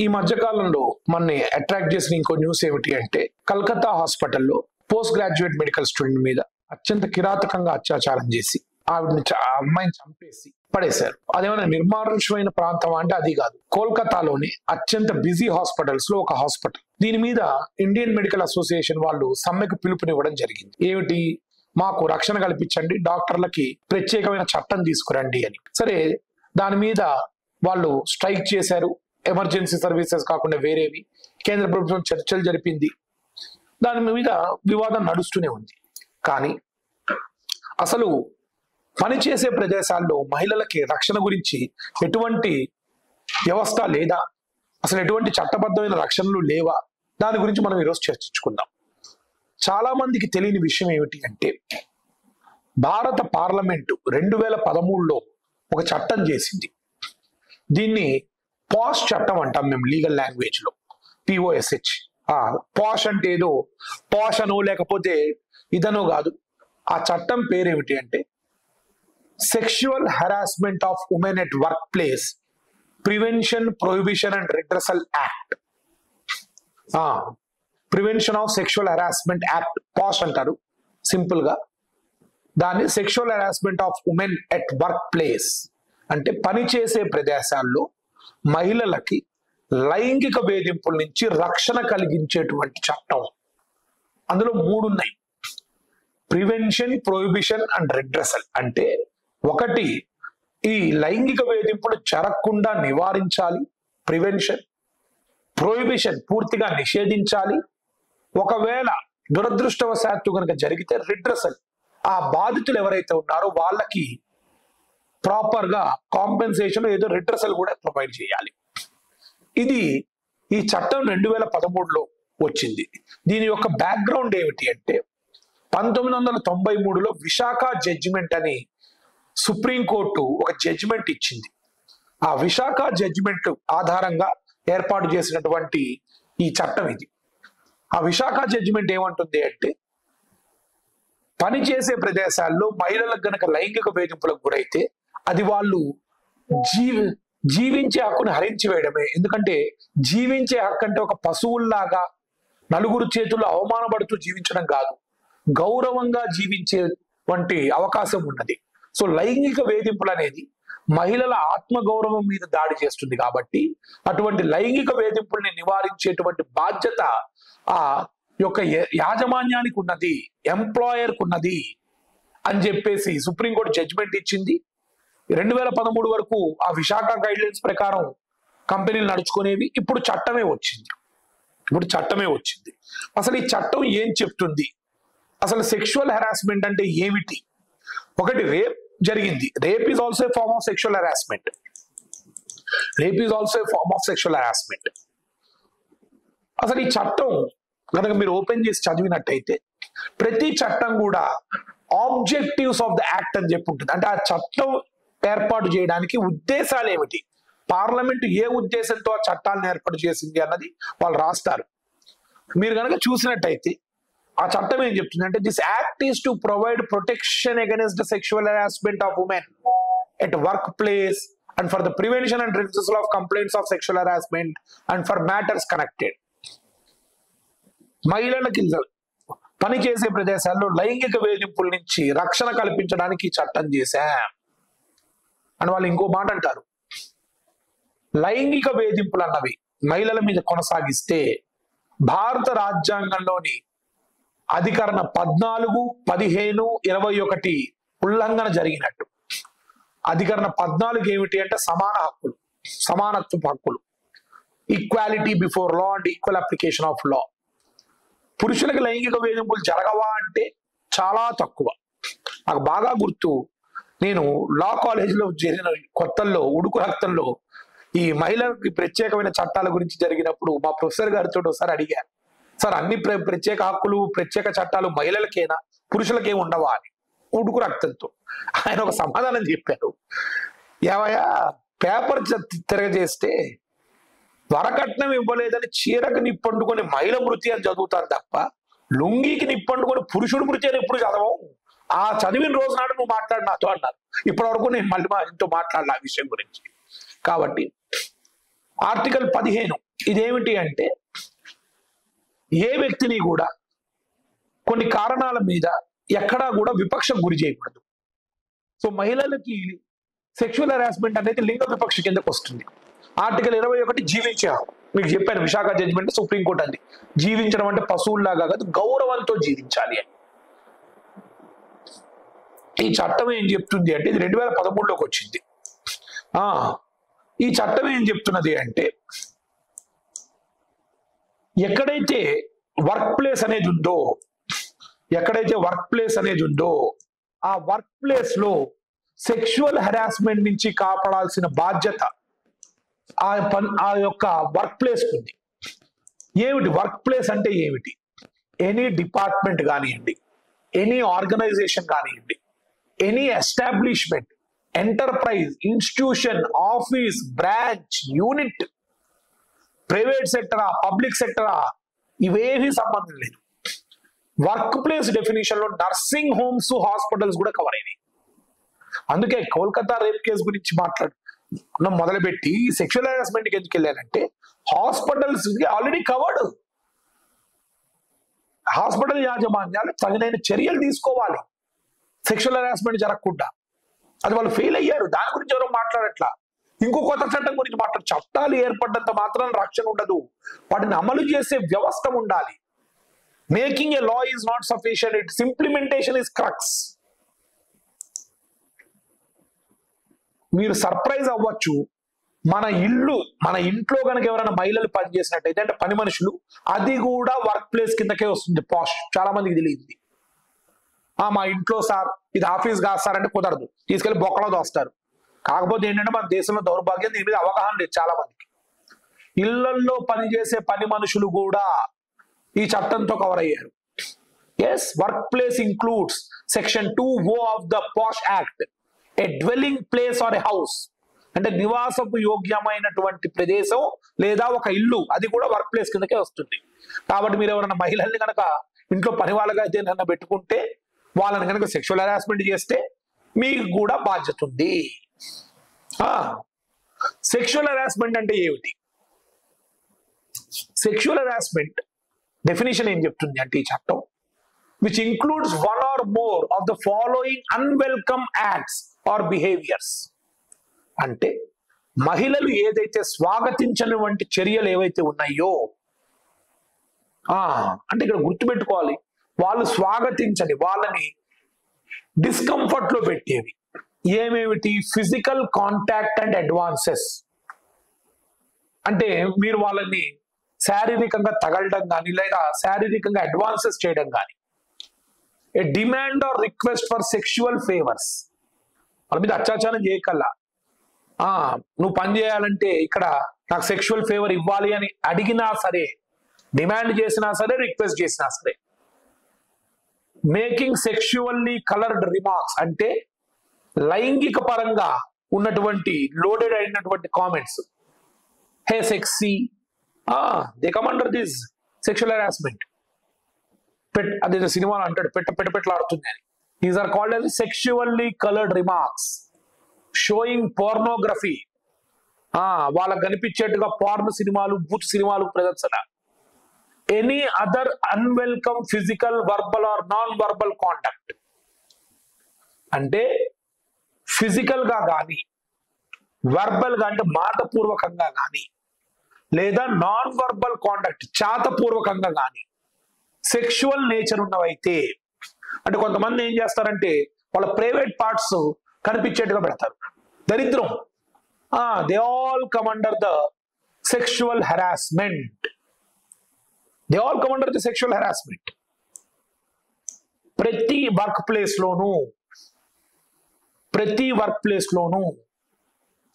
ఈ మధ్య కాలంలో మనని అట్రాక్ట్ చేసిన ఇంకో న్యూస్ ఏమిటి అంటే కలకత్తా హాస్పిటల్లో పోస్ట్ గ్రాడ్యుయేట్ మెడికల్ స్టూడెంట్ మీద అత్యంత కిరాతకంగా అత్యాచారం చేసి ఆవిడని ఆ అమ్మాయిని చంపేసి పడేశారు. అదేమైనా నిర్మానుష్యమైన ప్రాంతం అంటే అది కాదు. కోల్కతాలోని అత్యంత బిజీ హాస్పిటల్స్ లో ఒక హాస్పిటల్. దీని మీద ఇండియన్ మెడికల్ అసోసియేషన్ వాళ్ళు సమ్మెకు పిలుపునివ్వడం జరిగింది. ఏమిటి, మాకు రక్షణ కల్పించండి, డాక్టర్లకి ప్రత్యేకమైన చట్టం తీసుకురండి అని. సరే, దాని మీద వాళ్ళు స్ట్రైక్ చేశారు. ఎమర్జెన్సీ సర్వీసెస్ కాకుండా వేరేవి కేంద్ర ప్రభుత్వం చర్చలు జరిపింది. దాని మీద వివాదం నడుస్తూనే ఉంది. కానీ అసలు పనిచేసే ప్రదేశాల్లో మహిళలకి రక్షణ గురించి ఎటువంటి వ్యవస్థ లేదా, అసలు ఎటువంటి చట్టబద్ధమైన రక్షణలు లేవా, దాని గురించి మనం ఈరోజు చర్చించుకుందాం. చాలా మందికి తెలియని విషయం ఏమిటి అంటే భారత పార్లమెంటు 2013లో ఒక చట్టం చేసింది. దీన్ని పాష్ చట్టం అంటాం మేము లీగల్ లాంగ్వేజ్ లో, POSH. పాష్ అంటే ఏదో పాష్ అనో లేకపోతే ఇదనో కాదు. ఆ చట్టం పేరేమిటి అంటే sexual harassment of women at work place prevention, prohibition and redressal act. Prevention of sexual harassment act, POSH అంటారు సింపుల్ గా. దాన్ని sexual harassment of women at work place అంటే పనిచేసే ప్రదేశాల్లో మహిళలకి లైంగిక వేధింపుల నుంచి రక్షణ కలిగించేటువంటి చట్టం. అందులో 3 ఉన్నాయి: ప్రివెన్షన్, ప్రొహిబిషన్ అండ్ రిడ్రెసల్. అంటే ఒకటి, ఈ లైంగిక వేధింపులు జరగకుండా నివారించాలి, ప్రివెన్షన్. ప్రొహిబిషన్, పూర్తిగా నిషేధించాలి. ఒకవేళ దురదృష్టవశాత్తు కనుక జరిగితే రిడ్రెసల్, ఆ బాధితులు ఎవరైతే ఉన్నారో వాళ్ళకి ప్రాపర్ గా కాంపెన్సేషన్ ఏదో రిడ్రెసల్ కూడా ప్రొవైడ్ చేయాలి. ఇది ఈ చట్టం 2013లో వచ్చింది. దీని యొక్క బ్యాక్గ్రౌండ్ ఏమిటి అంటే 1993లో విశాఖ జడ్జిమెంట్ అని సుప్రీంకోర్టు ఒక జడ్జిమెంట్ ఇచ్చింది. ఆ విశాఖ జడ్జిమెంట్ ఆధారంగా ఏర్పాటు చేసినటువంటి ఈ చట్టం ఇది. ఆ విశాఖ జడ్జిమెంట్ ఏమంటుంది అంటే పనిచేసే ప్రదేశాల్లో మహిళలకు గనక లైంగిక వేధింపులకు గురైతే అది వాళ్ళు జీవించే హక్కుని హరించి వేయడమే. ఎందుకంటే జీవించే హక్కు అంటే ఒక పశువుల్లాగా నలుగురు చేతుల్లో అవమానపడుతూ జీవించడం కాదు, గౌరవంగా జీవించే వంటి అవకాశం ఉన్నది. సో లైంగిక వేధింపులు అనేది మహిళల ఆత్మగౌరవం మీద దాడి చేస్తుంది కాబట్టి అటువంటి లైంగిక వేధింపుల్ని నివారించేటువంటి బాధ్యత ఆ యొక్క యాజమాన్యానికి ఉన్నది, ఎంప్లాయర్కి ఉన్నది అని చెప్పేసి సుప్రీంకోర్టు జడ్జిమెంట్ ఇచ్చింది. 2013 వరకు ఆ విశాఖ గైడ్ లైన్స్ ప్రకారం కంపెనీలు నడుచుకునేవి. ఇప్పుడు చట్టమే వచ్చింది. అసలు ఈ చట్టం ఏం చెప్తుంది, అసలు సెక్షువల్ హెరాస్మెంట్ అంటే ఏమిటి? ఒకటి, రేప్ జరిగింది. Rape is also a form of sexual harassment. అసలు ఈ చట్టం కనుక మీరు ఓపెన్ చేసి చదివినట్టయితే ప్రతి చట్టం కూడా ఆబ్జెక్టివ్స్ ఆఫ్ ద యాక్ట్ అని చెప్పి ఉంటుంది. అంటే ఆ చట్టం ఏర్పాటు చేయడానికి ఉద్దేశాలు ఏమిటి, పార్లమెంట్ ఏ ఉద్దేశంతో ఆ చట్టాలను ఏర్పాటు చేసింది అన్నది వాళ్ళు రాస్తారు. మీరు కనుక చూసినట్టయితే ఆ చట్టం ఏం చెప్తుంది అంటే this act is to provide protection against the sexual harassment of women at work place and for the prevention and redressal of complaints of sexual harassment and for matters connected. మహిళలకి పనిచేసే ప్రదేశాల్లో లైంగిక వేధింపుల నుంచి రక్షణ కల్పించడానికి చట్టం చేశాం అని వాళ్ళు ఇంకో మాట అంటారు. లైంగిక వేధింపులు అన్నవి మహిళల మీద కొనసాగిస్తే భారత రాజ్యాంగంలోని అధికరణ 14, 15, 21 ఉల్లంఘన జరిగినట్టు. అధికరణ 14 ఏమిటి అంటే సమానత్వ హక్కులు, equality before law and equal application of law. పురుషులకు లైంగిక వేధింపులు జరగవా అంటే చాలా తక్కువ. నాకు బాగా గుర్తు, నేను లా కాలేజీలో చేరిన కొత్తల్లో ఉడుకు రక్తంలో ఈ మహిళలకి ప్రత్యేకమైన చట్టాల గురించి జరిగినప్పుడు మా ప్రొఫెసర్ గారితో ఒకసారి అడిగాను, సార్ అన్ని ప్రత్యేక హక్కులు ప్రత్యేక చట్టాలు మహిళలకేనా, పురుషులకేం ఉండవా అని. ఉడుకు రక్తంతో ఆయన ఒక సమాధానం చెప్పారు. ఏవయ్యా, పేపర్ తిరగజేస్తే వరకట్నం ఇవ్వలేదని చీరకు నిప్పండుకొని మహిళ మృతి అని చదువుతాను తప్ప లుంగికి నిప్పండుకొని పురుషుడు మృతి అని ఎప్పుడు చదవం. ఆ చదివిన రోజు నాడు నువ్వు మాట్లాడు నాతో అన్నారు. ఇప్పటి వరకు నేను మళ్ళీ ఇంతో మాట్లాడాలి ఆ విషయం గురించి. కాబట్టి ఆర్టికల్ 15 ఇదేమిటి అంటే ఏ వ్యక్తిని కూడా కొన్ని కారణాల మీద ఎక్కడా కూడా విపక్షకు గురి చేయకూడదు. సో మహిళలకి సెక్షువల్ హెరాస్మెంట్ అనేది లింగ విపక్ష కిందకు వస్తుంది. ఆర్టికల్ 21 జీవించే మీకు చెప్పాను, విశాఖ జడ్జిమెంట్ సుప్రీంకోర్టు అంది జీవించడం అంటే పశువుల్లాగా కాదు, గౌరవంతో జీవించాలి అని. ఈ చట్టం ఏం చెప్తుంది అంటే ఇది 2013లోకి వచ్చింది. ఈ చట్టం ఏం చెప్తున్నది అంటే ఎక్కడైతే వర్క్ ప్లేస్ అనేది ఉందో ఆ వర్క్ ప్లేస్ లో సెక్షువల్ హెరాస్మెంట్ నుంచి కాపాడాల్సిన బాధ్యత ఆ యొక్క వర్క్ ప్లేస్ ఉంది. ఏమిటి వర్క్ ప్లేస్ అంటే ఏమిటి? ఎనీ డిపార్ట్మెంట్ కానివ్వండి, ఎనీ ఆర్గనైజేషన్ కానివ్వండి, any establishment, enterprise, institution, office, branch, unit, private సెక్టరా, పబ్లిక్ సెక్టరా, ఇవేమీ సంబంధం లేదు. వర్క్ ప్లేస్ డెఫినేషన్ లో నర్సింగ్ హోమ్స్, హాస్పిటల్స్ కూడా కవర్ అయినాయి. అందుకే కోల్కతా రేప్ కేసు గురించి మొదలుపెట్టి సెక్షువల్ హెరాస్మెంట్కి ఎందుకు వెళ్ళారంటే హాస్పిటల్స్ ఆల్రెడీ కవర్డ్. హాస్పిటల్ యాజమాన్యాలు తగిన చర్యలు తీసుకోవాలి సెక్షువల్ హెరాస్మెంట్ జరగకుండా. అది వాళ్ళు ఫెయిల్ అయ్యారు, దాని గురించి ఎవరో మాట్లాడట్లా. ఇంకో కొత్త చట్టం గురించి చట్టాలు ఏర్పడ్డంత మాత్రం రక్షణ ఉండదు, వాటిని అమలు చేసే వ్యవస్థ ఉండాలి. Making a law is not sufficient, it's implementation is crux. మీరు సర్ప్రైజ్ అవ్వచ్చు, మన ఇంట్లో కనుక ఎవరైనా మహిళలు పనిచేసినట్టయితే అంటే పని మనుషులు, అది కూడా వర్క్ ప్లేస్ కిందకే వస్తుంది. పాష్ చాలా మందికి తెలియదు. మా ఇంట్లో సార్ ఇది ఆఫీస్ కాదు సార్ అంటే కుదరదు, తీసుకెళ్లి బొక్కలో దోస్తారు. కాకపోతే ఏంటంటే మన దేశంలో దౌర్భాగ్యం, దీని మీద అవగాహన లేదు చాలా మందికి. ఇళ్లల్లో పనిచేసే పని మనుషులు కూడా ఈ చట్టంతో కవర్ అయ్యారు. Yes, work place includes section 2(o) of the POSH act a dwelling place or a house. అంటే నివాసపు యోగ్యమైనటువంటి ప్రదేశం లేదా ఒక ఇల్లు, అది కూడా వర్క్ ప్లేస్ కిందకే వస్తుంది. కాబట్టి మీరు ఎవరైనా మహిళల్ని కనుక ఇంట్లో పని వాళ్ళగా అయితే నన్ను పెట్టుకుంటే, వాళ్ళని కనుక సెక్షువల్ హెరాస్మెంట్ చేస్తే మీకు కూడా బాధ్యత ఉంది. సెక్షువల్ హెరాస్మెంట్ అంటే ఏమిటి? సెక్షువల్ హెరాస్మెంట్ డెఫినేషన్ ఏం చెప్తుంది అంటే ఈ చట్టం, which includes one or more of the following unwelcome acts or behaviors. అంటే మహిళలు ఏదైతే స్వాగతించని వంటి చర్యలు ఏవైతే ఉన్నాయో, అంటే ఇక్కడ గుర్తుపెట్టుకోవాలి, వాళ్ళు స్వాగతించని, వాళ్ళని డిస్కంఫర్ట్ లో పెట్టేవి ఏమేమిటి? Physical contact and advances. అంటే మీరు వాళ్ళని శారీరకంగా తగలడం కానీ లేదా శారీరకంగా అడ్వాన్సెస్ చేయడం కానీ. ఏ demand or request for sexual favours, వాళ్ళ మీద అత్యాచారం చేయకల్లా, నువ్వు పని చేయాలంటే ఇక్కడ నాకు సెక్షువల్ ఫేవర్ ఇవ్వాలి అని అడిగినా సరే, డిమాండ్ చేసినా సరే, రిక్వెస్ట్ చేసినా సరే. మేకింగ్ సెక్షువల్లీ కలర్డ్ రిమార్క్స్ అంటే లైంగిక పరంగా ఉన్నటువంటి లోడెడ్ అయినటువంటి comments. Hey sexy, they come under this sexual harassment. అదే సినిమాలో అంటాడు పెట్టలాడుతుంది అని. These are called as sexually coloured remarks showing pornography. వాళ్ళకు కనిపించేట్టుగా పోర్న్ సినిమాలు, బూత్ సినిమాలు ప్రదర్శన. Any other unwelcome physical, verbal or non verbal contact. అంటే ఫిజికల్ గా కానీ, వర్బల్ గా అంటే మాటపూర్వకంగా కానీ, లేదా నాన్ వర్బల్ కాంటాక్ట్ చాతపూర్వకంగా కానీ సెక్షువల్ నేచర్ ఉన్నవైతే, అంటే కొంతమంది ఏం చేస్తారంటే వాళ్ళ ప్రైవేట్ పార్ట్స్ కనిపించేట్టుగా పెడతారు, దరిద్రం. They all come under the sexual harassment. They all come under the sexual harassment. ప్రతి వర్క్ ప్లేస్ లోను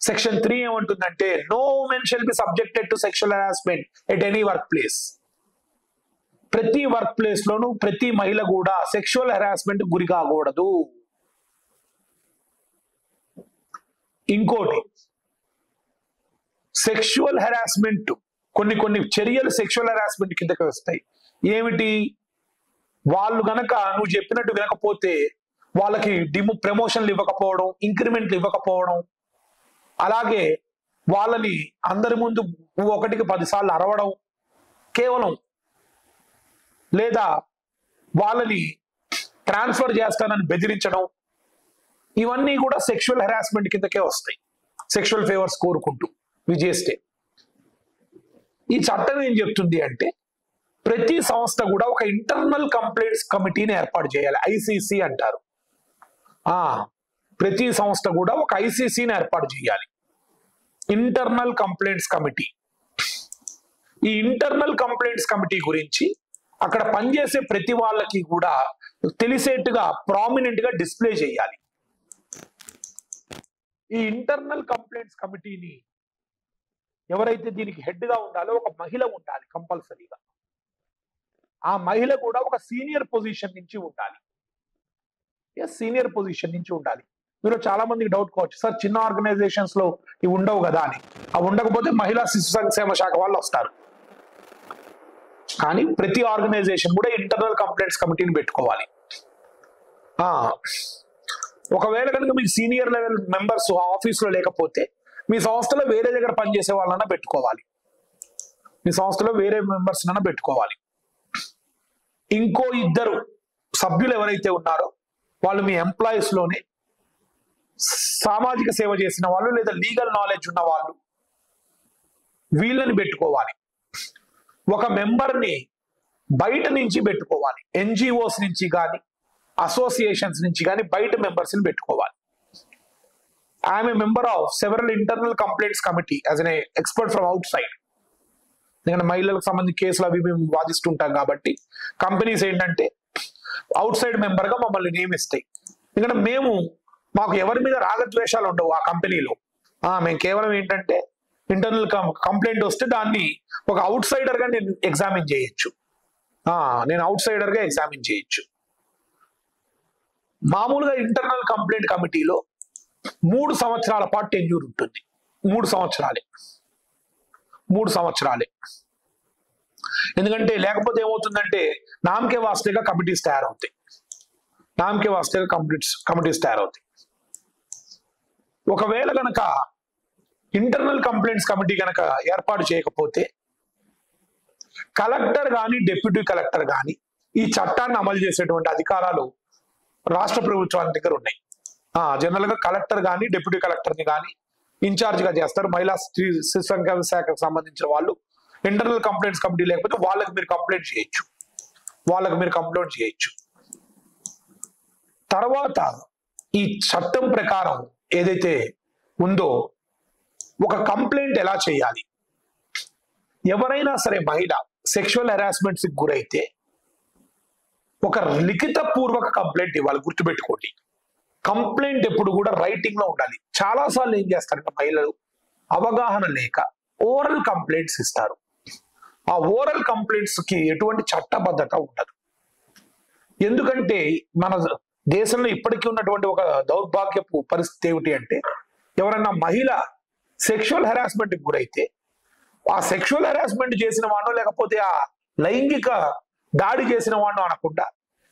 సెక్షన్ 3 ఏమంటుందంటే no women shall be subjected to sexual harassment at any work place. ప్రతి work place లోను ప్రతి మహిళ కూడా sexual harassment గురి కాకూడదు. ఇంకోటి, సెక్షువల్ హెరాస్మెంట్ కొన్ని చర్యలు సెక్షువల్ హెరాస్మెంట్ కిందకి వస్తాయి. ఏమిటి? వాళ్ళు గనక నువ్వు చెప్పినట్టు వినకపోతే వాళ్ళకి ప్రమోషన్లు ఇవ్వకపోవడం, ఇంక్రిమెంట్లు ఇవ్వకపోవడం, అలాగే వాళ్ళని అందరి ముందు ఒకటికి 10 సార్లు అరవడం కేవలం, లేదా వాళ్ళని ట్రాన్స్ఫర్ చేస్తానని బెదిరించడం, ఇవన్నీ కూడా సెక్షువల్ హెరాస్మెంట్ కిందకే వస్తాయి. సెక్షువల్ ఫేవర్స్ కోరుకుంటూ ఇవి చేస్తే. ఈ చట్టం ఏం చెప్తుంది అంటే ప్రతి సంస్థ కూడా ఒక ఇంటర్నల్ కంప్లైంట్స్ కమిటీని ఏర్పాటు చేయాలి. ఐసీసీ అంటారు. ప్రతి సంస్థ కూడా ఒక ఐసీసీని ఏర్పాటు చేయాలి, ఇంటర్నల్ కంప్లైంట్స్ కమిటీ. ఈ ఇంటర్నల్ కంప్లైంట్స్ కమిటీ గురించి అక్కడ పనిచేసే ప్రతి వాళ్ళకి కూడా తెలిసేట్టుగా ప్రామినెంట్ గా డిస్ప్లే చేయాలి. ఈ ఇంటర్నల్ కంప్లైంట్స్ కమిటీని ఎవరైతే దీనికి హెడ్ గా ఉండాలో ఒక మహిళ ఉండాలి కంపల్సరీగా. ఆ మహిళ కూడా ఒక సీనియర్ పొజిషన్ నుంచి ఉండాలి. సీనియర్ పొజిషన్ నుంచి ఉండాలి. మీరు చాలా మందికి డౌట్ కావచ్చు, సార్ చిన్న ఆర్గనైజేషన్స్ లో ఇవి ఉండవు కదా అని. అవి ఉండకపోతే మహిళా శిశు సంక్షేమ శాఖ వాళ్ళు వస్తారు. కానీ ప్రతి ఆర్గనైజేషన్ కూడా ఇంటర్నల్ కంప్లైంట్స్ కమిటీని పెట్టుకోవాలి. ఒకవేళ కనుక మీకు సీనియర్ లెవెల్ మెంబర్స్ ఆఫీస్ లో లేకపోతే మీ సంస్థలో వేరే దగ్గర పనిచేసే వాళ్ళన్నా పెట్టుకోవాలి. మీ సంస్థలో వేరే మెంబర్స్ అన్నా పెట్టుకోవాలి. ఇంకో 2 సభ్యులు ఎవరైతే ఉన్నారో వాళ్ళు మీ ఎంప్లాయీస్ లోనే సామాజిక సేవ చేసిన వాళ్ళు లేదా లీగల్ నాలెడ్జ్ ఉన్న వాళ్ళు, వీళ్ళని పెట్టుకోవాలి. ఒక మెంబర్ని బయట నుంచి పెట్టుకోవాలి. ఎన్జిఓస్ నుంచి కానీ అసోసియేషన్స్ నుంచి కానీ బయట మెంబర్స్ ని పెట్టుకోవాలి. I'm a member of several internal complaints committee as an expert from out side. ఎందుకంటే మహిళలకు సంబంధించి కేసులు అవి మేము వాదిస్తుంటాం కాబట్టి కంపెనీస్ ఏంటంటే అవుట్ సైడ్ మెంబర్ గా మమ్మల్ని నియమిస్తాయి. ఎందుకంటే మాకు ఎవరి మీద రాగద్వేషాలు ఉండవు ఆ కంపెనీలో. మేము కేవలం ఏంటంటే ఇంటర్నల్ కంప్లైంట్ వస్తే దాన్ని ఒక అవుట్ సైడర్ గా నేను ఎగ్జామిన్ చేయొచ్చు. నేను అవుట్ సైడర్ గా ఎగ్జామిన్ చేయొచ్చు. మామూలుగా ఇంటర్నల్ కంప్లైంట్ కమిటీలో 3 సంవత్సరాల పాటు టెన్యూర్ ఉంటుంది. 3 సంవత్సరాలే. ఎందుకంటే లేకపోతే ఏమవుతుందంటే నామకే వాస్తేగా కమిటీస్ తయారవుతాయి. ఒకవేళ గనక ఇంటర్నల్ కంప్లైంట్స్ కమిటీ కనుక ఏర్పాటు చేయకపోతే కలెక్టర్ కానీ డిప్యూటీ కలెక్టర్ కానీ ఈ చట్టాన్ని అమలు చేసేటువంటి అధికారాలు రాష్ట్ర ప్రభుత్వాల దగ్గర ఉన్నాయి. జనరల్ గా కలెక్టర్ కానీ డిప్యూటీ కలెక్టర్ ని కానీ ఇన్ఛార్జ్ గా చేస్తారు. మహిళా శిశు సంక్షేమ శాఖకు సంబంధించిన వాళ్ళు ఇంటర్నల్ కంప్లైంట్స్ కమిటీ లేకపోతే వాళ్ళకి మీరు కంప్లైంట్ చేయొచ్చు. తర్వాత ఈ చట్టం ప్రకారం ఏదైతే ఉందో ఒక కంప్లైంట్ ఎలా చేయాలి, ఎవరైనా సరే మహిళ సెక్షువల్ హెరాస్మెంట్స్ కి గురైతే ఒక లిఖిత పూర్వక కంప్లైంట్ ఇవ్వాలి. గుర్తుపెట్టుకోండి, కంప్లైంట్ ఎప్పుడు కూడా రైటింగ్ లో ఉండాలి. చాలా సార్లు ఏం చేస్తారంటే మహిళలు అవగాహన లేక ఓరల్ కంప్లైంట్స్ ఇస్తారు. ఆ ఓరల్ కంప్లైంట్స్ కి ఎటువంటి చట్టబద్ధత ఉండదు. ఎందుకంటే మన దేశంలో ఇప్పటికీ ఉన్నటువంటి ఒక దౌర్భాగ్యపు పరిస్థితి ఏమిటి అంటే ఎవరన్నా మహిళ సెక్షువల్ హెరాస్మెంట్ కి గురైతే ఆ సెక్షువల్ హెరాస్మెంట్ చేసిన వాడో లేకపోతే ఆ లైంగిక దాడి చేసిన వాడో అనకుండా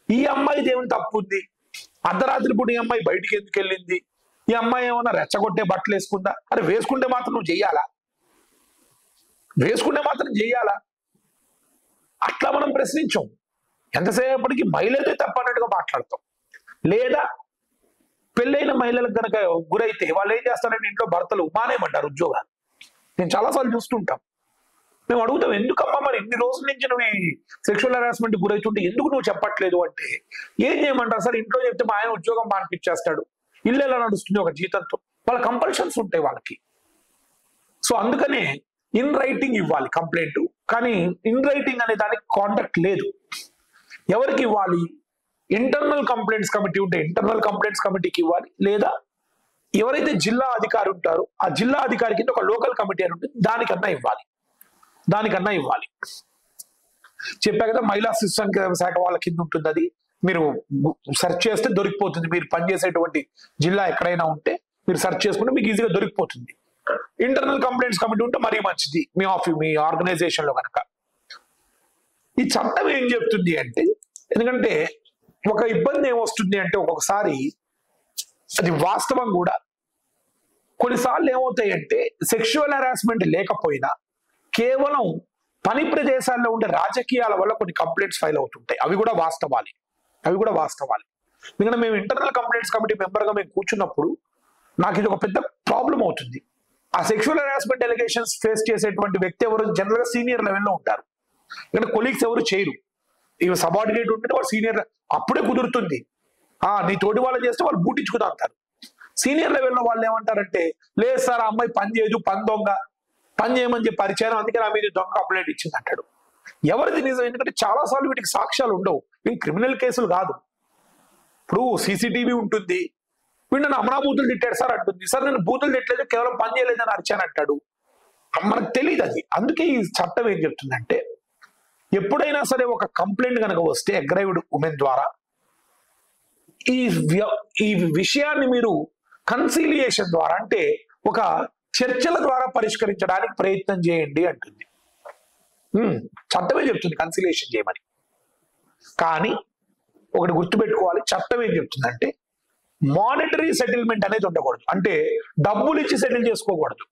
ఈ అమ్మాయిది ఏమైనా తప్పు ఉంది, అర్ధరాత్రి పూట ఈ అమ్మాయి బయటికి ఎందుకు వెళ్ళింది, ఈ అమ్మాయి ఏమన్నా రెచ్చగొట్టే బట్టలు వేసుకుందా, అరే వేసుకుంటే మాత్రం నువ్వు చెయ్యాలా, అట్లా మనం ప్రశ్నించాం. ఎంతసేపటికి మహిళలే తప్పన్నట్టుగా మాట్లాడతాం. లేదా పెళ్ళైన మహిళలకు కనుక గురైతే వాళ్ళు ఏం చేస్తారంటే ఇంట్లో భర్తలు మానేయమంటారు ఉద్యోగాలు. నేను చాలాసార్లు చూస్తుంటాం. మేము అడుగుతాం, ఎందుకమ్మా మరి ఇన్ని రోజుల నుంచి నువ్వు ఈ సెక్షువల్ హెరాస్మెంట్ గురైతుంటే ఎందుకు నువ్వు చెప్పట్లేదు అంటే ఏం చేయమంటారు సార్, ఇంట్లో చెప్తే మా ఆయన ఉద్యోగం మానిపించేస్తాడు, ఇల్లు ఎలా నడుస్తుంది ఒక జీతంతో, వాళ్ళ కంపల్షన్స్ ఉంటాయి వాళ్ళకి. సో అందుకనే ఇన్ రైటింగ్ ఇవ్వాలి కంప్లైంట్. కానీ ఇన్ రైటింగ్ అనే దానికి కాంటాక్ట్ లేదు. ఎవరికి ఇవ్వాలి? ఇంటర్నల్ కంప్లైంట్స్ కమిటీ ఉంటే ఇంటర్నల్ కంప్లైంట్స్ కమిటీకి ఇవ్వాలి. లేదా ఎవరైతే జిల్లా అధికారి ఉంటారో ఆ జిల్లా అధికారి కింద ఒక లోకల్ కమిటీ అని ఉంటుంది, దానికన్నా ఇవ్వాలి. చెప్పా కదా, మహిళా శిశు సంక్షేమ శాఖ వాళ్ళ కింద ఉంటుంది. అది మీరు సెర్చ్ చేస్తే దొరికిపోతుంది. మీరు పనిచేసేటువంటి జిల్లా ఎక్కడైనా ఉంటే మీరు సెర్చ్ చేసుకుంటే మీకు ఈజీగా దొరికిపోతుంది. ఇంటర్నల్ కంప్లైంట్స్ కమిటీ ఉంటే మరీ మంచిది మీ ఆర్గనైజేషన్ లో కనుక. ఈ చట్టం ఏం చెప్తుంది అంటే, ఎందుకంటే ఒక ఇబ్బంది ఏమొస్తుంది అంటే ఒక్కొక్కసారి అది వాస్తవం కూడా, కొన్నిసార్లు ఏమవుతాయంటే సెక్షువల్ హెరాస్మెంట్ లేకపోయినా కేవలం పని ప్రదేశాల్లో ఉండే రాజకీయాల వల్ల కొన్ని కంప్లైంట్స్ ఫైల్ అవుతుంటాయి. అవి కూడా వాస్తవాలు. ఎందుకంటే మేము ఇంటర్నల్ కంప్లైంట్స్ కమిటీ మెంబర్గా మేము కూర్చున్నప్పుడు నాకు ఇది ఒక పెద్ద ప్రాబ్లం అవుతుంది. ఆ సెక్షువల్ హెరాస్మెంట్ ఎలిగేషన్స్ ఫేస్ చేసేటువంటి వ్యక్తి ఎవరు జనరల్ గా సీనియర్ లెవెల్లో ఉంటారు. ఇక్కడ కొలీగ్స్ ఎవరు చేయరు. ఇవి సబార్డినేట్ ఉంటే వాడు సీనియర్ అప్పుడే కుదురుతుంది. నీ తోటి వాళ్ళు చేస్తే వాళ్ళు బూటించుకుని అంటారు. సీనియర్ లెవెల్లో వాళ్ళు ఏమంటారంటే, లేదు సార్ ఆ అమ్మాయి పని చేయదు, పని దొంగ, పని చేయమని చెప్పి పరిచయం, అందుకే నా మీద దొంగ కంప్లైంట్ ఇచ్చింది అంటాడు. ఎవరిది నిజం? ఎందుకంటే చాలా సార్లు వీటికి సాక్ష్యాలు ఉండవు. ఇవి క్రిమినల్ కేసులు కాదు. ఇప్పుడు సీసీటీవీ ఉంటుంది, వీడు నన్ను అమరా బూతులు తిట్టాడు సార్ అంటుంది. సార్ నేను బూతులు తిట్టలేదు, కేవలం పని చేయలేదని అరిచాను అంటాడు. మనకు తెలియదు అది. అందుకే ఈ చట్టం ఏం చెప్తుందంటే, ఎప్పుడైనా సరే ఒక కంప్లైంట్ కనుక వస్తే అగ్రైవ్డ్ ఉమెన్ ద్వారా ఈ విషయాన్ని మీరు కన్సిలియేషన్ ద్వారా, అంటే ఒక చర్చల ద్వారా పరిష్కరించడానికి ప్రయత్నం చేయండి అంటుంది. చట్టమే చెప్తుంది కన్సిలియేషన్ చేయమని. కానీ ఒకటి గుర్తుపెట్టుకోవాలి, చట్టం ఏం చెప్తుందంటే మానిటరీ సెటిల్మెంట్ అనేది ఉండకూడదు. అంటే డబ్బులు ఇచ్చి సెటిల్ చేసుకోకూడదు.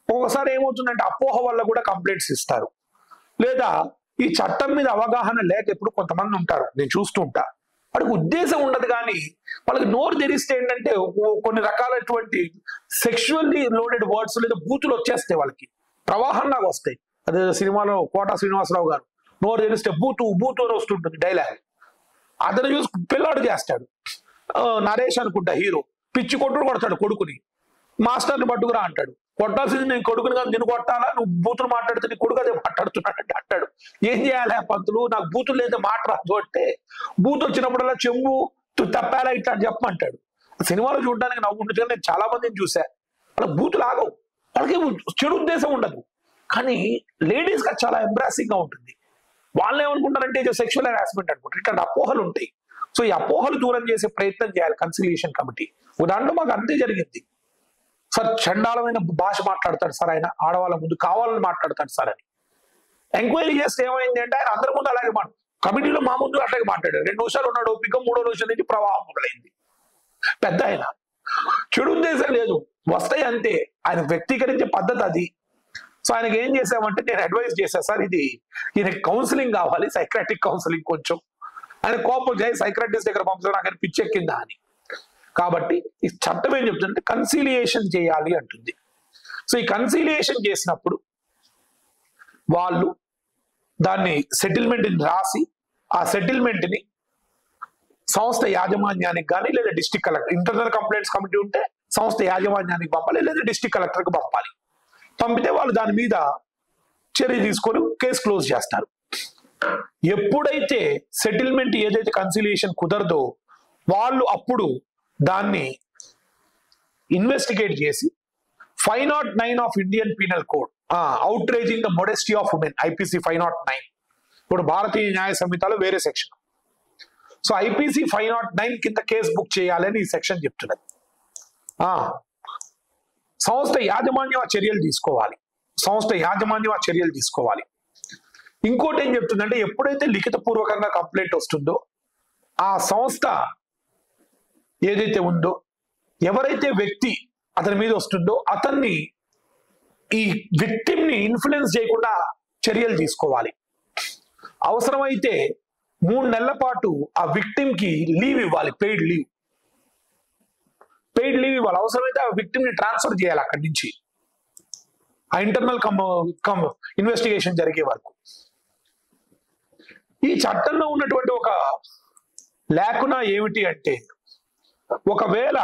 ఒక్కొక్కసారి ఏమవుతుందంటే అపోహ వల్ల కూడా కంప్లైంట్స్ ఇస్తారు. లేదా ఈ చట్టం మీద అవగాహన లేక ఎప్పుడు కొంతమంది ఉంటారు, నేను చూస్తూ ఉంటా, వాడికి ఉద్దేశం ఉండదు కానీ వాళ్ళకి నోరు తెరిస్తే ఏంటంటే కొన్ని రకాలైనటువంటి సెక్షువల్లీ లోడెడ్ వర్డ్స్ లేదా బూతులు వచ్చేస్తాయి, వాళ్ళకి ప్రవాహంలాగా వస్తాయి. అదే సినిమాలో కోటా శ్రీనివాసరావు గారు నోరు తెరిస్తే బూతు బూతు అని వస్తుంటుంది డైలాగ్. అతను చూసి పిల్లాడు చేస్తాడు, నరేష్ అనుకుంటా హీరో, పిచ్చి కొట్టుడు కొడతాడు కొడుకుని, మాస్టర్ని పట్టుకురా అంటాడు. కొట్టాల్సింది నేను కొడుకుని కాదు, నేను కొట్టాలా, నువ్వు బూతులు మాట్లాడితే నీ కొడుకు అదే మాట్లాడుతున్నాడంటే అంటాడు. ఏం చేయాలి పంతులు, నాకు బూతులు లేదా మాట రాదు అంటే, బూతు వచ్చినప్పుడల్లా చెంబు తప్పాలా ఇట్లా అని చెప్పమంటాడు. సినిమాలో చూడడానికి నవ్వు ఉంటుంది. నేను చాలా మందిని చూసా, వాళ్ళకి బూతులు ఆగవు, వాళ్ళకి చెడు ఉద్దేశం ఉండదు. కానీ లేడీస్ గా చాలా ఎంబ్రాసింగ్ గా ఉంటుంది. వాళ్ళు ఏమనుకుంటారంటే ఇది సెక్షువల్ హెరాస్మెంట్ అనుకుంటారు. ఇక్కడ అపోహలు ఉంటాయి. సో ఈ అపోహలు దూరం చేసే ప్రయత్నం చేయాలి కన్సిలియేషన్ కమిటీ. దాంట్లో మాకు అంతే జరిగింది. సార్ చండాలమైన భాష మాట్లాడతాడు సార్, ఆయన ఆడవాళ్ళ ముందు కావాలని మాట్లాడతాడు సార్ అని ఎంక్వైరీ చేస్తే ఏమైంది అంటే, ఆయన అందరి ముందు అలాగే కమిటీలో మా ముందు అట్లాగే మాట్లాడాడు. 2 నిమిషాలు ఉన్నాడు ఓపిక, 3వ నిమిషం నుంచి ప్రవాహం మొదలైంది. పెద్ద ఆయన చెడు ఉద్దేశం లేదు, వస్తాయి అంతే. ఆయన వ్యక్తీకరించే పద్ధతి అది. సో ఆయనకి ఏం చేసామంటే, నేను అడ్వైజ్ చేశాను సార్, ఈయనకి కౌన్సిలింగ్ కావాలి, సైక్రాటిక్ కౌన్సిలింగ్. కొంచెం ఆయన కోపం చేసి సైక్రాటిస్ట్ దగ్గర పంపుతారు, నాకు పిచ్చెక్కిందా అని. కాబట్టి ఈ చట్టం ఏం చెప్తుందంటే కన్సిలియేషన్ చేయాలి అంటుంది. సో ఈ కన్సిలియేషన్ చేసినప్పుడు వాళ్ళు దాన్ని సెటిల్మెంట్ రాసి, ఆ సెటిల్మెంట్ ని సంస్థ యాజమాన్యానికి కానీ లేదా district collector, internal complaints committee ఉంటే సంస్థ యాజమాన్యానికి పంపాలి, లేదా డిస్ట్రిక్ట్ కలెక్టర్కి పంపాలి. పంపితే వాళ్ళు దాని మీద చర్య తీసుకొని కేసు క్లోజ్ చేస్తారు. ఎప్పుడైతే సెటిల్మెంట్ ఏదైతే కన్సిలియేషన్ కుదరదో వాళ్ళు అప్పుడు దాన్ని ఇన్వెస్టిగేట్ చేసి 509 of Indian penal code, outraging the modesty of women, IPC 509. ఇప్పుడు భారతీయ న్యాయ సంహితలో వేరే సెక్షన్. సో ఐపీసీ 509 కింద కేసు బుక్ చేయాలని ఈ సెక్షన్ చెప్తున్నది. సంస్థ యాజమాన్యం ఆ చర్యలు తీసుకోవాలి. ఇంకోటి ఏం చెప్తుందంటే, ఎప్పుడైతే లిఖిత పూర్వకంగా కంప్లైంట్ వస్తుందో ఆ సంస్థ ఏదైతే ఉందో, ఎవరైతే వ్యక్తి అతని మీద వస్తుందో అతన్ని, ఈ విక్టిమ్ ని ఇన్ఫ్లుయెన్స్ చేయకుండా చర్యలు తీసుకోవాలి. అవసరమైతే 3 నెలల పాటు ఆ విక్టిమ్ కి లీవ్ ఇవ్వాలి, పెయిడ్ లీవ్ ఇవ్వాలి. అవసరమైతే ఆ విక్టిమ్ ని ట్రాన్స్ఫర్ చేయాలి అక్కడి నుంచి, ఆ ఇంటర్నల్ ఇన్వెస్టిగేషన్ జరిగే వరకు. ఈ చట్టంలో ఉన్నటువంటి ఒక లేకున ఏమిటి అంటే, ఒకవేళ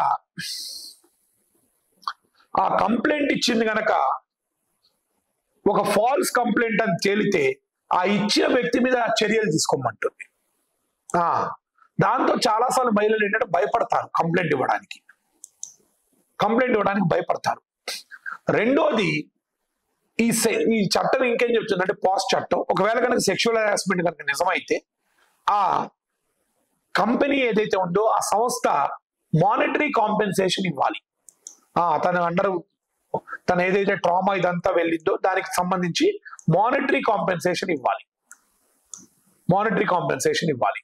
ఆ కంప్లైంట్ ఇచ్చింది గనక ఒక ఫాల్స్ కంప్లైంట్ అని తేలితే ఆ ఇచ్చిన వ్యక్తి మీద చర్యలు తీసుకోమంటుంది. దాంతో చాలాసార్లు మహిళలు ఏంటంటే భయపడతారు, కంప్లైంట్ ఇవ్వడానికి భయపడతారు. రెండోది, ఈ చట్టం ఇంకేం చెప్తుందంటే, పాస్ చట్టం, ఒకవేళ కనుక సెక్షువల్ హెరాస్మెంట్ కనుక నిజమైతే ఆ కంపెనీ ఏదైతే ఉందో ఆ సంస్థ మానిటరీ కాంపెన్సేషన్ ఇవ్వాలి. తన ఏదైతే ట్రామా ఇదంతా వెళ్ళిందో దానికి సంబంధించి మానిటరీ కాంపెన్సేషన్ ఇవ్వాలి.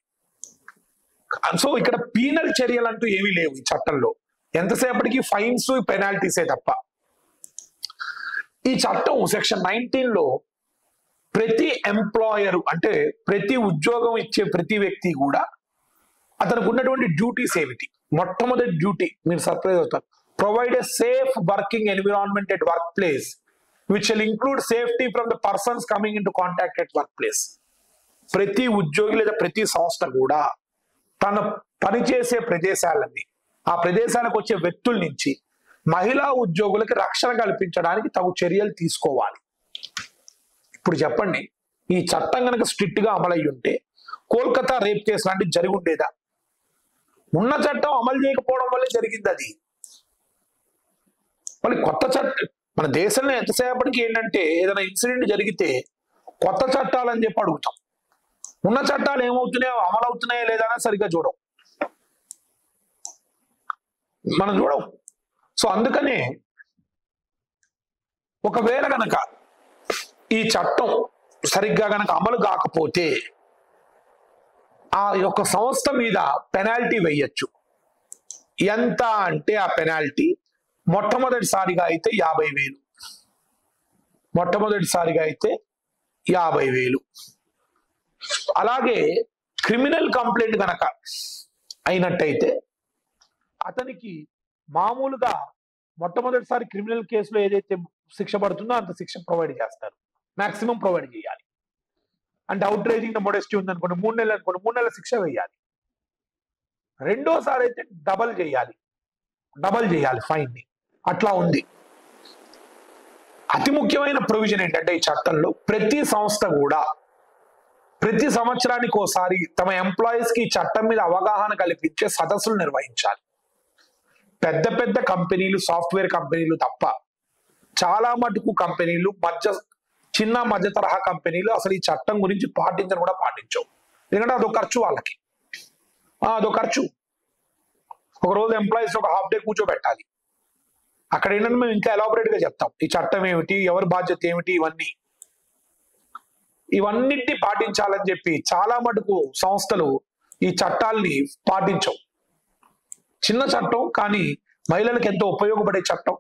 సో ఇక్కడ పీనల్ చర్యలు అంటూ ఏమీ లేవు ఈ చట్టంలో. ఎంతసేపటికి ఫైన్స్ పెనాల్టీసే తప్ప. ఈ చట్టం సెక్షన్ 19లో ప్రతి ఎంప్లాయర్ అంటే ప్రతి ఉద్యోగం ఇచ్చే ప్రతి వ్యక్తి కూడా అతనికి ఉన్నటువంటి డ్యూటీస్ ఏమిటి? మొట్టమొదటి డ్యూటీ, మీరు సర్ప్రైజ్ అవుతారు, provide a safe working environment at work place which will include safety from the persons coming in to contact at work place. ప్రతి ఉద్యోగి లేదా ప్రతి సంస్థ కూడా తన పనిచేసే ప్రదేశాలన్నీ, ఆ ప్రదేశాలకు వచ్చే వ్యక్తుల నుంచి మహిళా ఉద్యోగులకి రక్షణ కల్పించడానికి తగు చర్యలు తీసుకోవాలి. ఇప్పుడు చెప్పండి, ఈ చట్టం కనుక స్ట్రిక్ట్ గా అమలయ్యి ఉంటే కోల్కతా రేప్ కేసు లాంటివి జరిగి ఉండేదా? ఉన్న చట్టం అమలు చేయకపోవడం వల్లే జరిగింది అది. మళ్ళీ కొత్త చట్టం మన దేశంలో ఎంతసేపటికి ఏంటంటే ఏదైనా ఇన్సిడెంట్ జరిగితే కొత్త చట్టాలు అని చెప్పి అడుగుతాం. ఉన్న చట్టాలు ఏమవుతున్నాయో అమలు అవుతున్నాయో లేదా అని సరిగ్గా చూడం, మనం చూడం. సో అందుకనే ఒకవేళ గనక ఈ చట్టం సరిగ్గా గనక అమలు కాకపోతే ఆ యొక్క సంస్థ మీద పెనాల్టీ వేయచ్చు. ఎంత అంటే ఆ పెనాల్టీ మొట్టమొదటిసారిగా అయితే 50,000, మొట్టమొదటిసారిగా అయితే 50,000. అలాగే క్రిమినల్ కంప్లైంట్ గనక అయినట్టయితే అతనికి మామూలుగా మొట్టమొదటిసారి క్రిమినల్ కేసులో ఏదైతే శిక్ష పడుతుందో అంత శిక్ష ప్రొవైడ్ చేస్తారు, మాక్సిమం ప్రొవైడ్ చేయాలి. అంటే అవుట్ రేజింగ్ ద మోడెస్టీ ఉందనుకోండి 3 నెలలు అనుకోండి, 3 నెలల శిక్ష వేయాలి. రెండోసారి అయితే డబల్ చేయాలి ఫైన్ ని. అట్లా ఉంది. అతి ముఖ్యమైన ప్రొవిజన్ ఏంటంటే ఈ చట్టంలో ప్రతి సంస్థ కూడా ప్రతి సంవత్సరానికి ఒకసారి తమ ఎంప్లాయీస్ కి చట్టం మీద అవగాహన కల్పించే సదస్సులు నిర్వహించాలి. పెద్ద పెద్ద కంపెనీలు, సాఫ్ట్వేర్ కంపెనీలు తప్ప చాలా మటుకు కంపెనీలు, చిన్న మధ్య తరహా కంపెనీలు అసలు ఈ చట్టం గురించి పాటించవు. ఎందుకంటే అదొక ఖర్చు వాళ్ళకి, అదొక ఖర్చు. ఒక రోజు ఎంప్లాయీస్ ఒక హాఫ్ డే కూర్చోబెట్టాలి. అక్కడ ఏంటంటే మేము ఇంకా ఎలాబొరేట్ గా చెప్తాం ఈ చట్టం ఏమిటి, ఎవరి బాధ్యత ఏమిటి, ఇవన్నిటిని పాటించాలని చెప్పి చాలా మటుకు సంస్థలు ఈ చట్టాల్ని పాటించవు. చిన్న చట్టం కానీ మహిళలకు ఎంతో ఉపయోగపడే చట్టం.